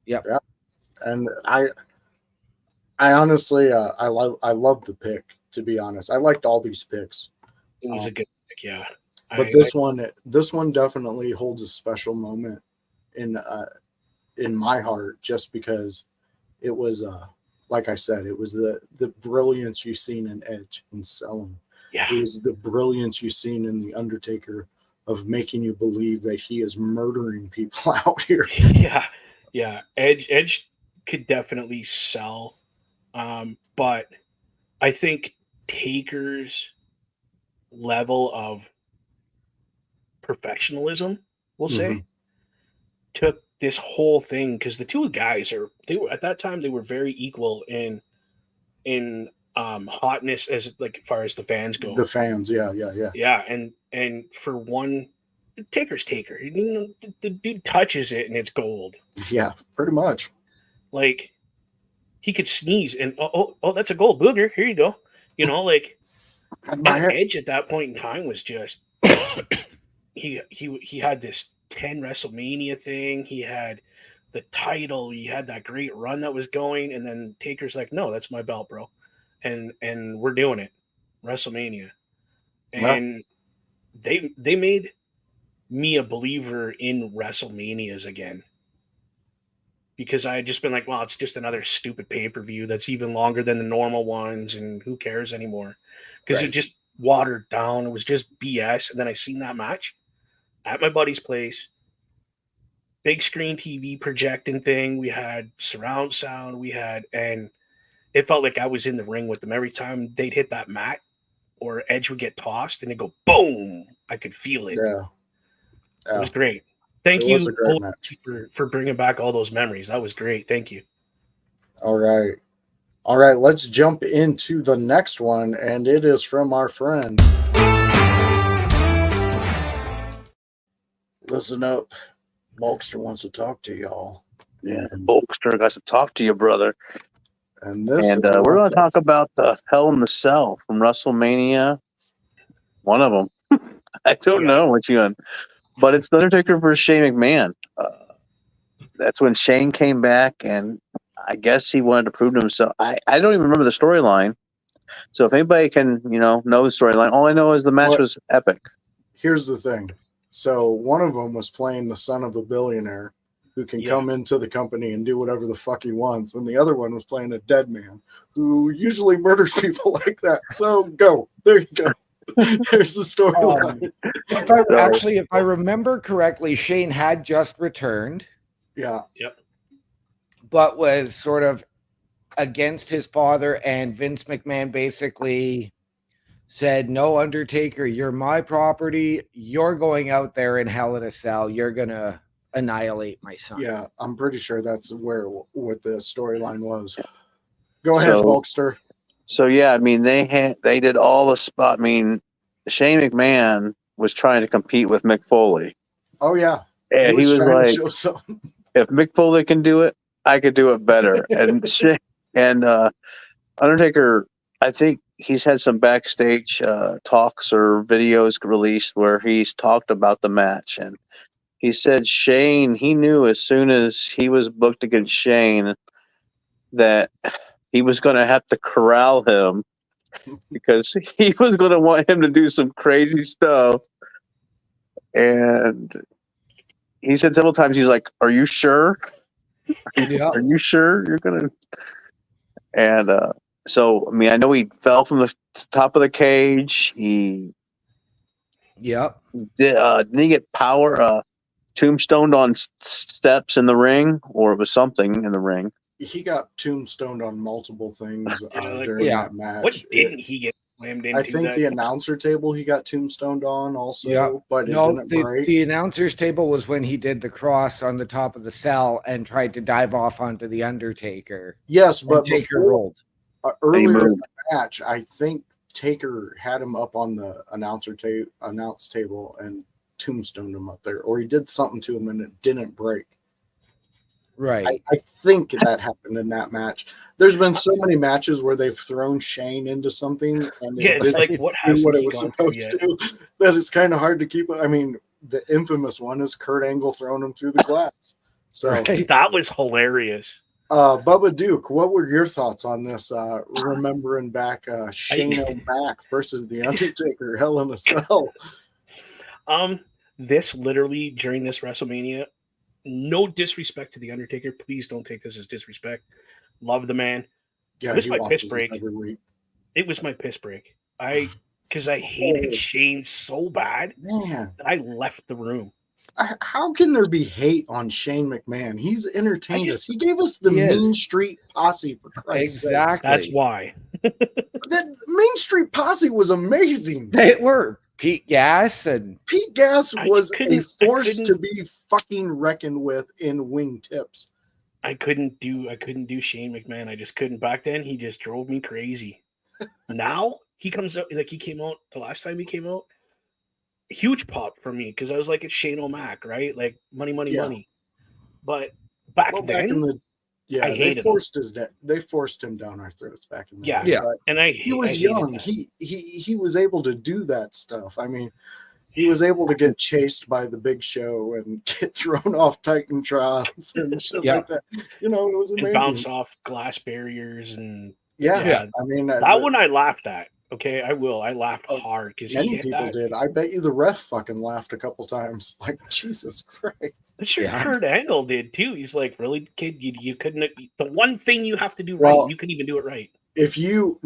Yep. Yeah. And I honestly I love the pick, to be honest. I liked all these picks. It was a good pick, yeah. But this one definitely holds a special moment in my heart, just because it was like I said, it was the brilliance you've seen in Edge and selling. Yeah. It was the brilliance you've seen in the Undertaker of making you believe that he is murdering people out here. Yeah. Edge could definitely sell. But I think Taker's level of professionalism, we'll say, took this whole thing, because the two guys they were at that time, they were very equal in hotness, as like far as the fans go. The fans, yeah. Yeah, and for one, Taker's Taker. The dude touches it and it's gold. Yeah, pretty much. Like, he could sneeze and oh, that's a gold booger. Here you go. Like, Edge at that point in time was just he had this 10 WrestleMania thing. He had the title. He had that great run that was going, and then Taker's like, "No, that's my belt, bro," and we're doing it, WrestleMania, and they made me a believer in WrestleManias again, because I had just been like, well, it's just another stupid pay-per-view that's even longer than the normal ones, and who cares anymore? Because it just watered down. It was just BS. And then I seen that match at my buddy's place, big screen TV projecting thing. We had surround sound. And it felt like I was in the ring with them. Every time they'd hit that mat or Edge would get tossed and it'd go boom, I could feel it. Yeah. It was great. Thank you for bringing back all those memories. That was great. Thank you. All right. Let's jump into the next one, and it is from our friend. Listen up. Bulkster wants to talk to y'all. Yeah, Bulkster got to talk to you, brother. And we're going to talk about the Hell in the Cell from WrestleMania. One of them. I don't know which one. But it's The Undertaker versus Shane McMahon. That's when Shane came back, and I guess he wanted to prove to himself. I don't even remember the storyline. So if anybody can, know the storyline, all I know is the match was epic. Here's the thing. So one of them was playing the son of a billionaire who can come into the company and do whatever the fuck he wants. And the other one was playing a dead man who usually murders people like that. So there you go. There's the storyline. If I remember correctly, Shane had just returned. Yeah. Yep. But was sort of against his father, and Vince McMahon basically said, "No, Undertaker, you're my property. You're going out there in Hell in a Cell. You're gonna annihilate my son." Yeah, I'm pretty sure that's what the storyline was. Go ahead, Bulkster. So yeah, I mean they did all the spot. I mean, Shane McMahon was trying to compete with Mick Foley. Oh yeah, and he was like, "If Mick Foley can do it, I could do it better." And Undertaker, I think he's had some backstage talks or videos released where he's talked about the match, and he said Shane. He knew as soon as he was booked against Shane that he was going to have to corral him because he was going to want him to do some crazy stuff. And he said several times, he's like, "Are you sure? Are you sure you're going to?" And so, I mean, I know he fell from the top of the cage. Didn't he get tombstoned on steps in the ring, or it was something in the ring? he got tombstoned on multiple things during that match. What didn't he get slammed into? I think the announcer table he got tombstoned on also, but it didn't break. The announcer's table was when he did the cross on the top of the cell and tried to dive off onto the Undertaker. Yes, but Taker rolled. Earlier in the match, I think Taker had him up on the announce table and tombstoned him up there, or he did something to him and it didn't break. Right. I think that happened in that match. There's been so many matches where they've thrown Shane into something and it's like what it was supposed to, that it's kind of hard to keep. I mean, the infamous one is Kurt Angle throwing him through the glass. So that was hilarious. Bubba Duke, what were your thoughts on this? Remembering back Shane O'Mac versus The Undertaker, Hell in a Cell. This literally during this WrestleMania, no disrespect to The Undertaker. Please don't take this as disrespect. Love the man. Yeah, it was my piss break. It was my piss break. Because I hated Shane so bad that I left the room. How can there be hate on Shane McMahon? He's entertained us. He gave us the Main Street Posse, for Christ's sake. That's why. The Main Street Posse was amazing. They were. Pete Gas was a force to be fucking reckoned with in wingtips. I couldn't do Shane McMahon. I just couldn't. Back then, he just drove me crazy. Now he comes out like he came out the last time he came out. Huge pop for me because I was like, it's Shane O'Mac, right? Like money. But back then, I hated they forced him down our throats back in the day. Yeah. And he was young. He was able to do that stuff. I mean, he was able to get chased by the Big Show and get thrown off Titantrons and shit like that. You know, it was amazing. And bounce off glass barriers and I mean, that one I laughed at. Okay, I will. I laughed hard because many people did. I bet you the ref fucking laughed a couple times. Like, Jesus Christ! I'm sure Kurt Angle did too. He's like, really, kid, you couldn't. The one thing you have to do right, you couldn't even do it right. If you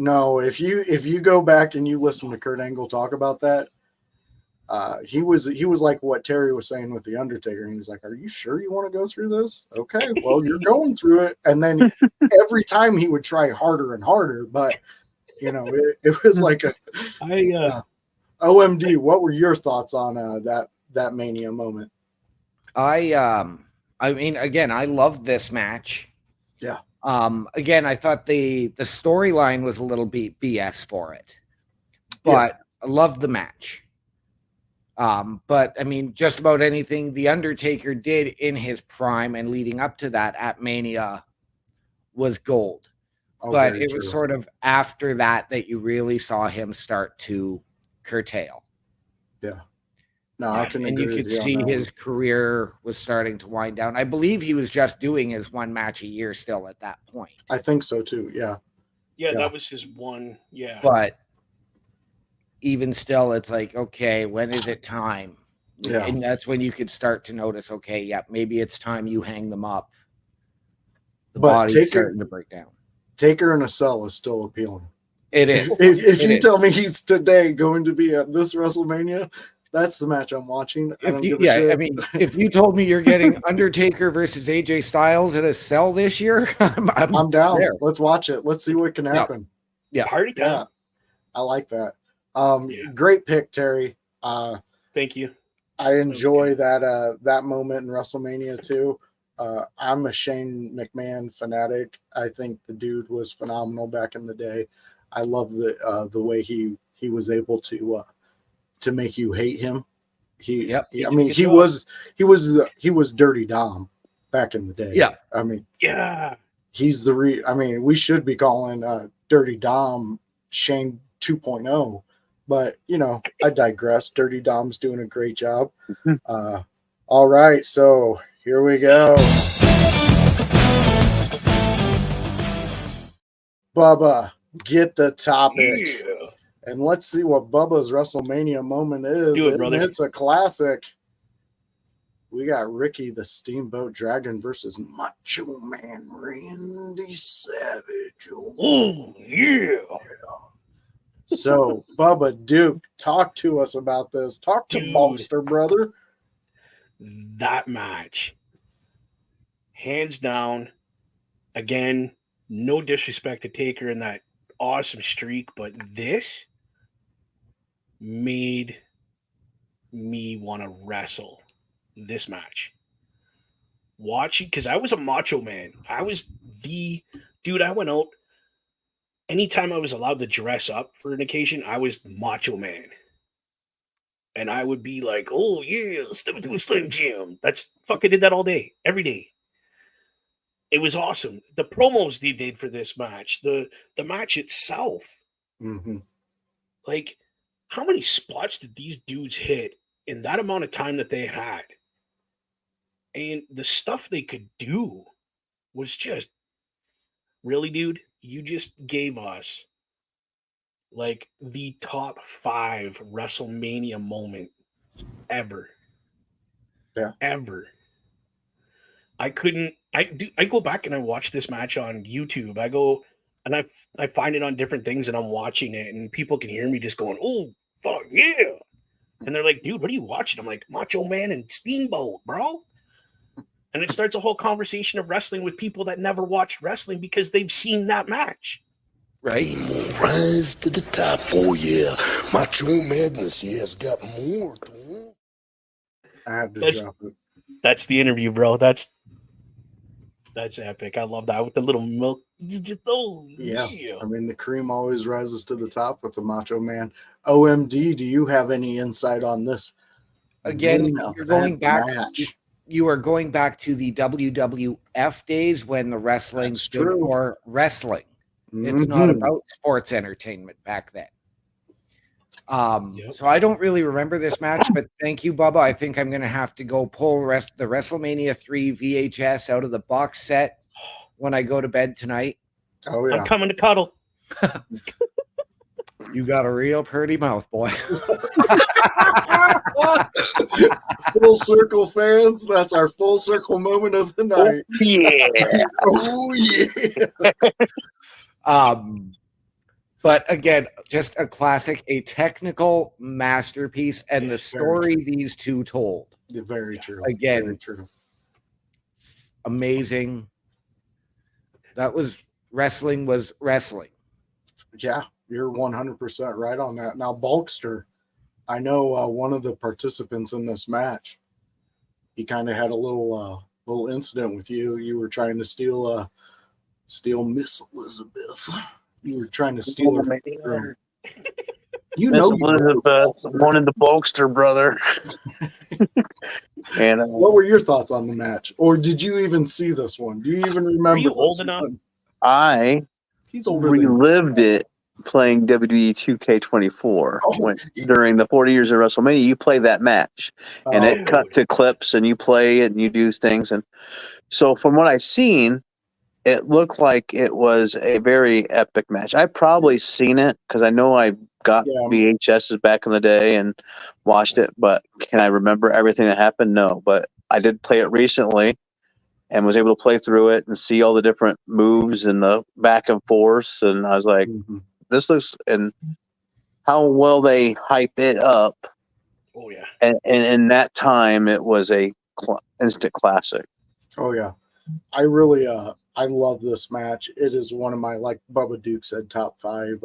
go back and you listen to Kurt Angle talk about that, he was like what Terry was saying with the Undertaker. And he was like, "Are you sure you want to go through this? Okay, well, you're going through it." And then every time he would try harder and harder, but. You know, it was like OMD. What were your thoughts on that Mania moment? I mean, again, I loved this match. Yeah. Again, I thought the storyline was a little BS for it, but I loved the match. But I mean, just about anything the Undertaker did in his prime and leading up to that at Mania was gold. But it was sort of after that you really saw him start to curtail. Yeah. No, I can agree. And you could see his career was starting to wind down. I believe he was just doing his one match a year still at that point. I think so too. Yeah. Yeah, that was his one. Yeah. But even still, it's like, okay, when is it time? Yeah. And that's when you could start to notice, okay, maybe it's time you hang them up. The body's starting to break down. Taker in a Cell is still appealing. It is. If you tell me he's today going to be at this WrestleMania, that's the match I'm watching. I mean, if you told me you're getting Undertaker versus AJ Styles in a Cell this year, I'm down. There. Let's watch it. Let's see what can happen. Yeah. Party time. Yeah. I like that. Great pick, Terry. Thank you. I enjoy that moment in WrestleMania too. I'm a Shane McMahon fanatic. I think the dude was phenomenal back in the day. I love the way he was able to make you hate him. He was Dirty Dom back in the day. Yeah. I mean, he's we should be calling Dirty Dom Shane 2.0, but you know, I digress. Dirty Dom's doing a great job. All right, so here we go. Bubba, get the topic. Yeah. And let's see what Bubba's WrestleMania moment is. Do it, brother. It's a classic. We got Ricky the Steamboat Dragon versus Macho Man Randy Savage. Oh, yeah. So, Bubba Duke, talk to us about this. Talk to Bulkster, brother. That match, hands down, Again, no disrespect to Taker in that awesome streak, but this made me want to wrestle this match. Watching, because I was a macho man. I was the dude. I went out anytime I was allowed to dress up for an occasion. I was macho man, and I would be like, "Oh yeah, step into a Slim Jim." That's fucking did that all day, every day. It was awesome. The promos they did for this match, the match itself, like how many spots did these dudes hit in that amount of time that they had? And the stuff they could do was just really, dude, you just gave us like the top 5 WrestleMania moment ever. Yeah. Ever. I go back and I watch this match on YouTube. I go and I find it on different things and I'm watching it and people can hear me just going, "Oh, fuck yeah." And they're like, "Dude, what are you watching?" I'm like, "Macho Man and Steamboat, bro." And it starts a whole conversation of wrestling with people that never watched wrestling because they've seen that match. Right. Rise to the top. Oh, yeah. Macho Madness, yeah, it's got more to it. I had to drop it. That's the interview, bro. That's epic. I love that with the little milk. Oh, yeah. I mean, the cream always rises to the top with the Macho Man. OMD, do you have any insight on this? Again, you're going back. You are going back to the WWF days when the wrestling stood for wrestling. It's not about sports entertainment back then. So I don't really remember this match, but thank you, Bubba. I think I'm going to have to go pull the WrestleMania 3 VHS out of the box set when I go to bed tonight. Oh, yeah. I'm coming to cuddle. You got a real pretty mouth, boy. Full circle fans, that's our full circle moment of the night. Oh, yeah. Oh, yeah. But again, just a classic, a technical masterpiece, and the story these two told. Very true. Again, very true. Amazing. That was wrestling. Yeah, you're 100% right on that. Now, Bulkster, I know one of the participants in this match, he kind of had a little incident with you. You were trying to steal Miss Elizabeth. You were trying to steal her. You Miss know, Elizabeth wanted the Bulkster brother. And what were your thoughts on the match, or did you even see this one? Do you even remember? Are you old enough? He's older. Relived it playing WWE 2K24 during the 40 years of WrestleMania. You play that match, and it cut to clips, and you play it, and you do things, and so from what I've seen, it looked like it was a very epic match. I've probably seen it because I know I got VHSs back in the day and watched it, but can I remember everything that happened? No, but I did play it recently and was able to play through it and see all the different moves and the back and forth. And I was like, this looks, and how well they hype it up. Oh, yeah. And in that time, it was a instant classic. Oh, yeah. I really, I love this match. It is one of my, like Bubba Duke said, top 5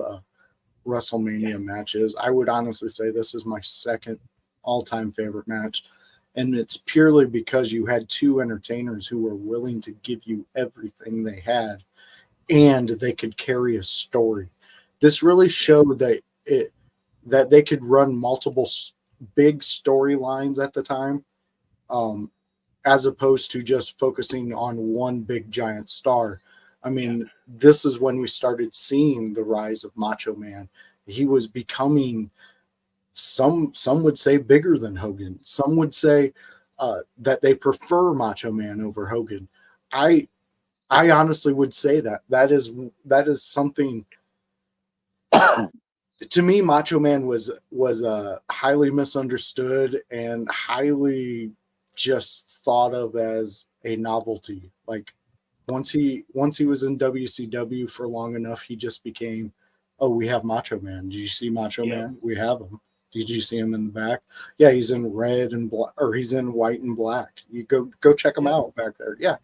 WrestleMania matches. I would honestly say this is my second all-time favorite match. And it's purely because you had 2 entertainers who were willing to give you everything they had, and they could carry a story. This really showed that they could run multiple big storylines at the time, as opposed to just focusing on one big giant star. I mean, this is when we started seeing the rise of Macho Man. He was becoming, some would say, bigger than Hogan. Some would say that they prefer Macho Man over Hogan. I honestly would say that is something. To me, Macho Man was highly misunderstood and highly just thought of as a novelty. Like once he was in WCW for long enough, he just became, oh, we have Macho Man. Did you see Macho Man? We have him. Did you see him in the back? Yeah, he's in red and black, or he's in white and black. You go check him out back there. Yeah,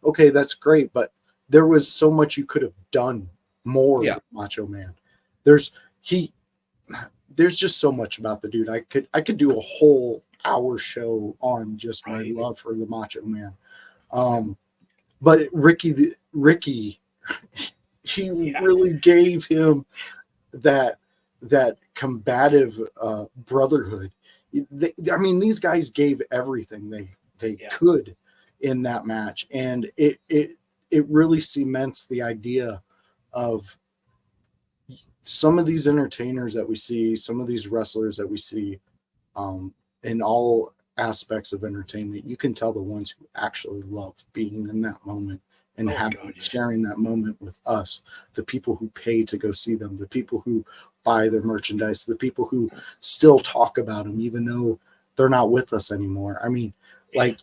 okay, that's great. But there was so much you could have done more with Macho Man. There's just so much about the dude. I could do a whole hour show on just my love for the Macho Man. But Ricky, he really gave him that combative brotherhood. I mean, these guys gave everything they could in that match, and it really cements the idea of some of these entertainers that we see, some of these wrestlers that we see, in all aspects of entertainment. You can tell the ones who actually love being in that moment and sharing that moment with us, the people who pay to go see them, the people who buy their merchandise, the people who still talk about them, even though they're not with us anymore. I mean, like,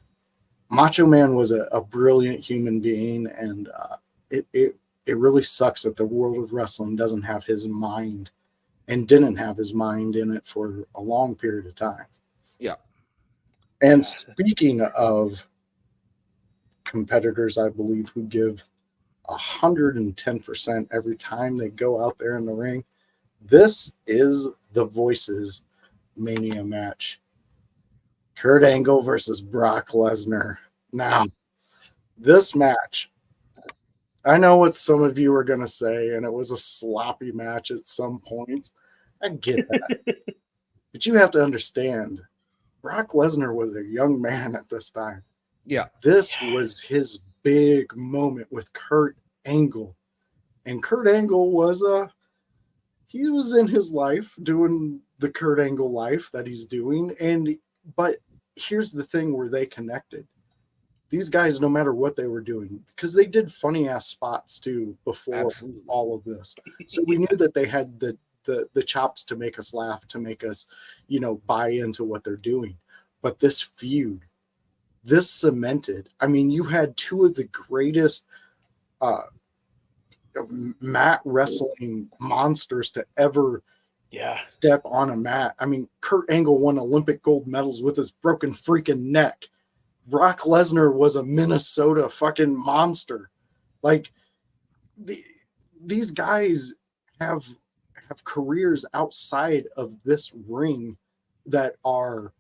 Macho Man was a brilliant human being, and it really sucks that the world of wrestling doesn't have his mind and didn't have his mind in it for a long period of time. Yeah. And speaking of competitors, I believe, who give 110% every time they go out there in the ring, this is the Voices Mania match. Kurt Angle versus Brock Lesnar. Now, this match, I know what some of you are going to say, and it was a sloppy match at some points. I get that. But you have to understand, Brock Lesnar was a young man at this time. Yeah. This was his big moment with Kurt Angle. And Kurt Angle was he was in his life doing the Kurt Angle life that he's doing. But here's the thing where they connected. These guys, no matter what they were doing, because they did funny ass spots too before all of this. So we knew that they had the chops to make us laugh, to make us, buy into what they're doing. But this feud, this cemented. I mean, you had two of the greatest mat wrestling monsters to ever step on a mat. I mean, Kurt Angle won Olympic gold medals with his broken freaking neck. Brock Lesnar was a Minnesota fucking monster. Like, these guys have careers outside of this ring that are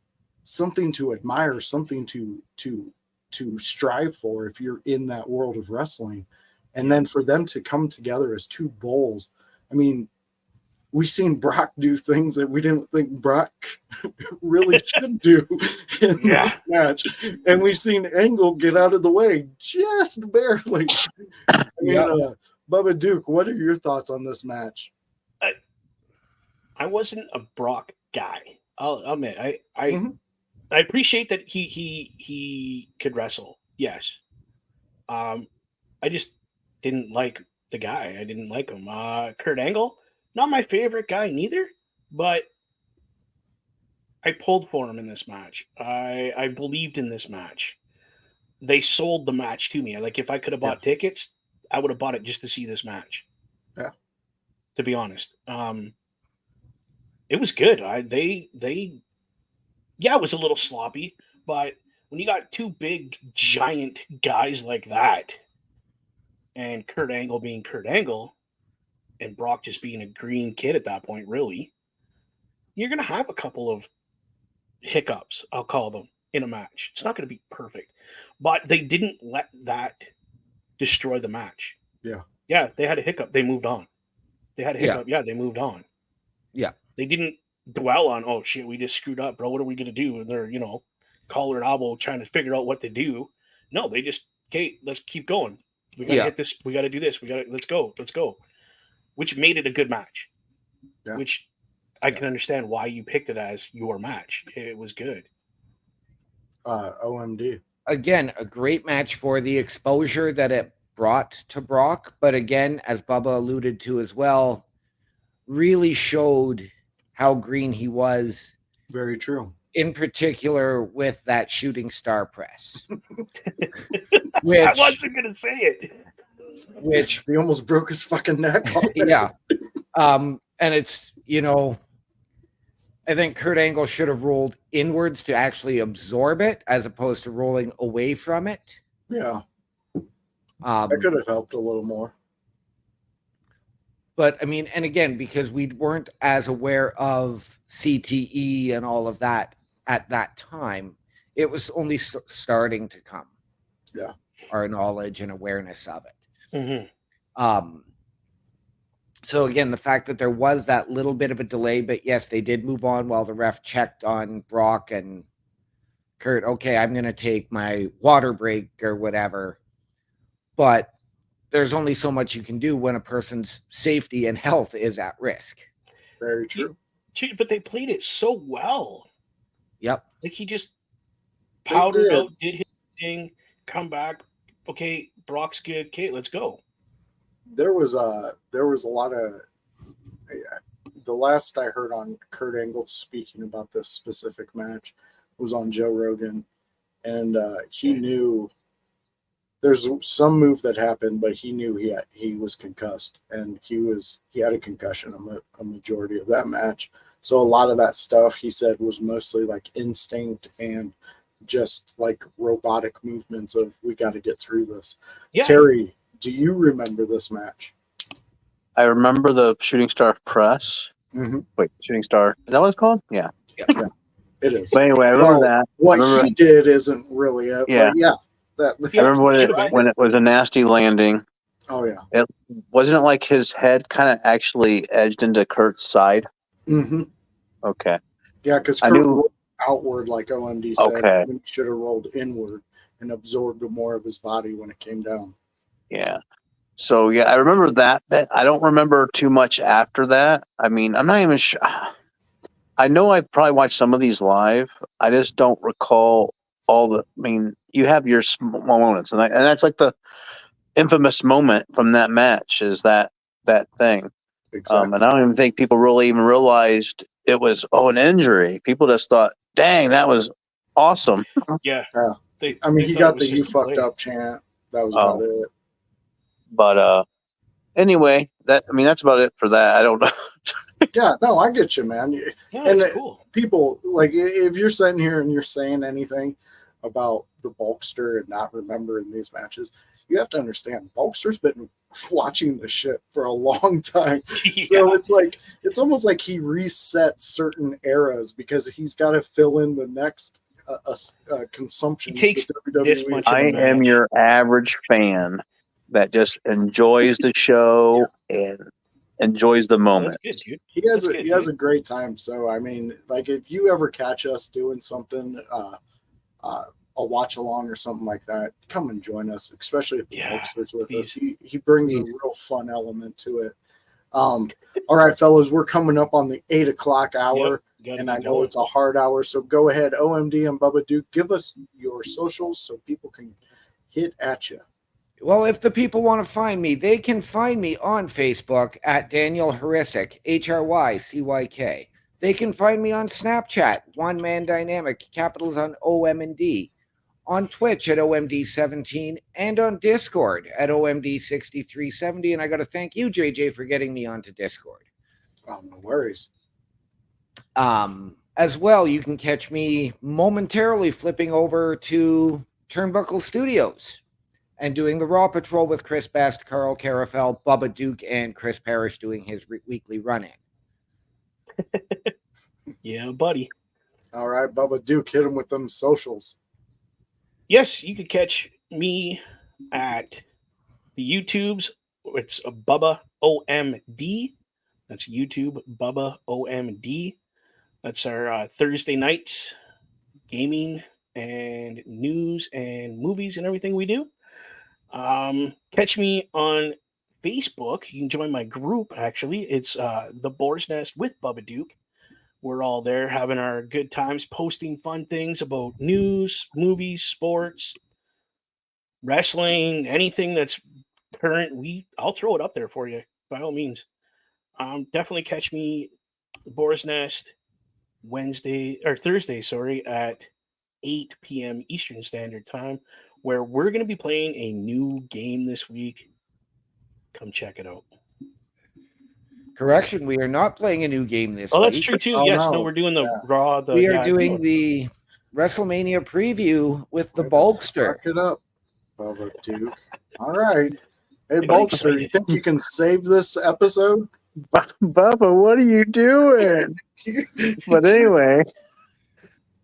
something to admire, something to strive for if you're in that world of wrestling. And then for them to come together as two bulls, I mean, we've seen Brock do things that we didn't think Brock really should do in this match. And we've seen Angle get out of the way just barely. I mean, Bubba Duke, what are your thoughts on this match? I wasn't a Brock guy. I'll admit. I appreciate that he could wrestle. Yes. I just didn't like the guy. I didn't like him. Kurt Angle, not my favorite guy neither, but I pulled for him in this match. I believed in this match. They sold the match to me. Like, if I could have bought tickets, I would have bought it just to see this match. Yeah. To be honest. It was good. It was a little sloppy, but when you got two big giant guys like that, and Kurt Angle being Kurt Angle, and Brock just being a green kid at that point, really, you're going to have a couple of hiccups, I'll call them, in a match. It's not going to be perfect, but they didn't let that destroy the match. Yeah. Yeah, they had a hiccup. They moved on. They had a hiccup. Yeah, they moved on. Yeah. They didn't dwell on, oh, shit, we just screwed up, bro. What are we going to do? And they're, collar and elbow trying to figure out what to do. No, they just, okay, let's keep going. We got to hit this. We got to do this. Let's go. Which made it a good match. Yeah. Which I can understand why you picked it as your match. It was good. OMD. Again, a great match for the exposure that it brought to Brock. But again, as Bubba alluded to as well, really showed how green he was. Very true. In particular with that shooting star press. I wasn't going to say it. Which he almost broke his fucking neck. Yeah. And it's, I think Kurt Angle should have rolled inwards to actually absorb it as opposed to rolling away from it. Yeah. That could have helped a little more. But I mean, and again, because we weren't as aware of CTE and all of that at that time, it was only starting to come. Yeah. Our knowledge and awareness of it. Mm-hmm. So again, the fact that there was that little bit of a delay, but yes, they did move on while the ref checked on Brock and Kurt. Okay, I'm going to take my water break or whatever. But there's only so much you can do when a person's safety and health is at risk. Very true. But they played it so well. Yep. Like he just powdered out, did his thing, come back. Okay, Brock's good. Okay, let's go. There was a lot of the last I heard on Kurt Angle speaking about this specific match was on Joe Rogan, and he knew there's some move that happened, but he knew he was concussed, and he had a concussion a majority of that match. So a lot of that stuff he said was mostly like instinct and just like robotic movements of we got to get through this. Yeah. Terry, do you remember this match? I remember the Shooting Star press. Mm-hmm. Wait, Shooting Star. Is that what it's called? Yeah. Yeah, it is. But anyway, I remember that. What he did isn't really it. Yeah. But yeah. I remember when it was a nasty landing. Oh, yeah. It wasn't like his head kind of actually edged into Kurt's side. Mm-hmm. Okay. Yeah, because Kurt rolled outward like OMD said. Okay. He should have rolled inward and absorbed more of his body when it came down. Yeah. So, yeah, I remember that bit. I don't remember too much after that. I mean, I'm not even sure. I know I probably watched some of these live. I just don't recall all the. I mean, you have your small moments, and that's like the infamous moment from that match is that thing. Exactly. And I don't even think people really even realized it was an injury. People just thought, "Dang, that was awesome." Yeah. He got the "you fucked up" chant. That was about it. But anyway, that's about it for that. I don't know. Yeah, no, I get you, man. Yeah, and that's cool. People, like, if you're sitting here and you're saying anything about the Bulkster and not remembering these matches, you have to understand Bulkster's been watching this shit for a long time. Yeah. So it's almost like he resets certain eras because he's got to fill in the next consumption. He takes this much. I am your average fan that just enjoys the show and enjoys the moment. That's good, dude. He has a great time. So I mean, like if you ever catch us doing something, a watch along or something like that, come and join us, especially if the Bulkster's with us. He brings a real fun element to it. All right, fellas, we're coming up on the 8 o'clock hour. Yep, and I know it's a hard hour, so go ahead, OMD and Bubba Duke, give us your socials so people can hit at you. Well, if the people want to find me, they can find me on Facebook at Daniel Hrycyk, Hrycyk. They can find me on Snapchat, One Man Dynamic, capitals on OM and D, on Twitch at OMD17, and on Discord at OMD6370. And I got to thank you, JJ, for getting me onto Discord. Oh, no worries. As well, you can catch me momentarily flipping over to Turnbuckle Studios and doing the Raw Patrol with Chris Best, Carl Carafel, Bubba Duke, and Chris Parrish doing his weekly run-in. Yeah, buddy. All right, Bubba Duke, hit him with them socials. Yes, you could catch me at the YouTubes. It's Bubba OMD. That's YouTube, Bubba OMD. That's our Thursday nights gaming and news and movies and everything we do. Catch me on Facebook. You can join my group, actually. It's The Boar's Nest with Bubba Duke. We're all there having our good times, posting fun things about news, movies, sports, wrestling, anything that's current. I'll throw it up there for you, by all means. Definitely catch me, The Boar's Nest, Thursday, at 8 p.m. Eastern Standard Time, where we're going to be playing a new game this week. Come check it out. Correction, we are not playing a new game this week. Oh, that's true too. Oh, yes, no. We're doing the Raw. We are doing the WrestleMania preview with the Bulkster. Suck it up, Bubba Duke. All right. Hey, Bulkster, you think you can save this episode? Bubba, what are you doing? But anyway,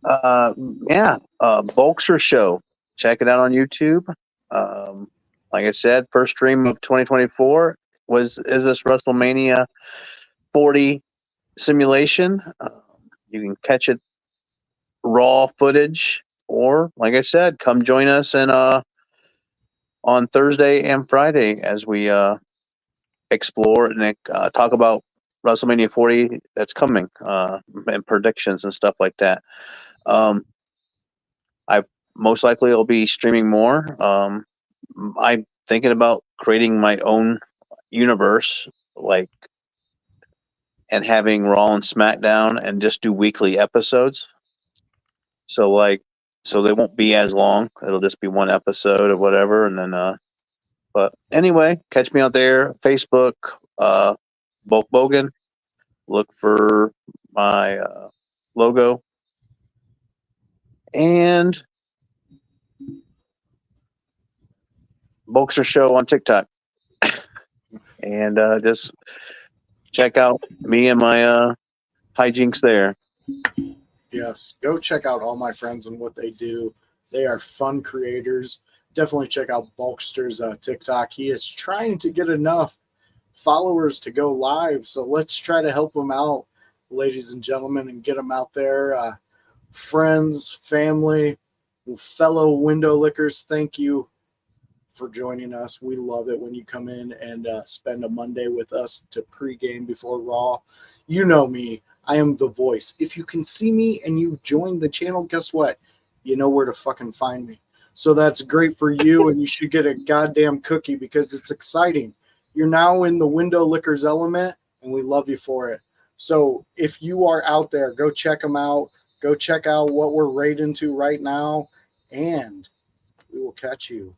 Bulkster Show. Check it out on YouTube. Like I said, first stream of 2024 is this WrestleMania 40 simulation. You can catch it raw footage, or like I said, come join us and on Thursday and Friday as we explore and talk about WrestleMania 40 that's coming and predictions and stuff like that. I most likely will be streaming more. I'm thinking about creating my own universe, like, and having Raw and SmackDown and just do weekly episodes. So they won't be as long. It'll just be one episode or whatever. And then, but anyway, catch me out there. Facebook, Bulk Bogan. Look for my logo. And Bulkster Show on TikTok. And just check out me and my hijinks there. Yes, go check out all my friends and what they do. They are fun creators. Definitely check out Bulkster's TikTok. He is trying to get enough followers to go live, so let's try to help him out, ladies and gentlemen, and get him out there. Friends, family, fellow window lickers, thank you for joining us. We love it when you come in and spend a Monday with us to pregame before Raw. You know me. I am the voice. If you can see me and you join the channel, guess what? You know where to fucking find me. So that's great for you, and you should get a goddamn cookie because it's exciting. You're now in the window lickers element, and we love you for it. So if you are out there, go check them out. Go check out what we're right into right now, and we will catch you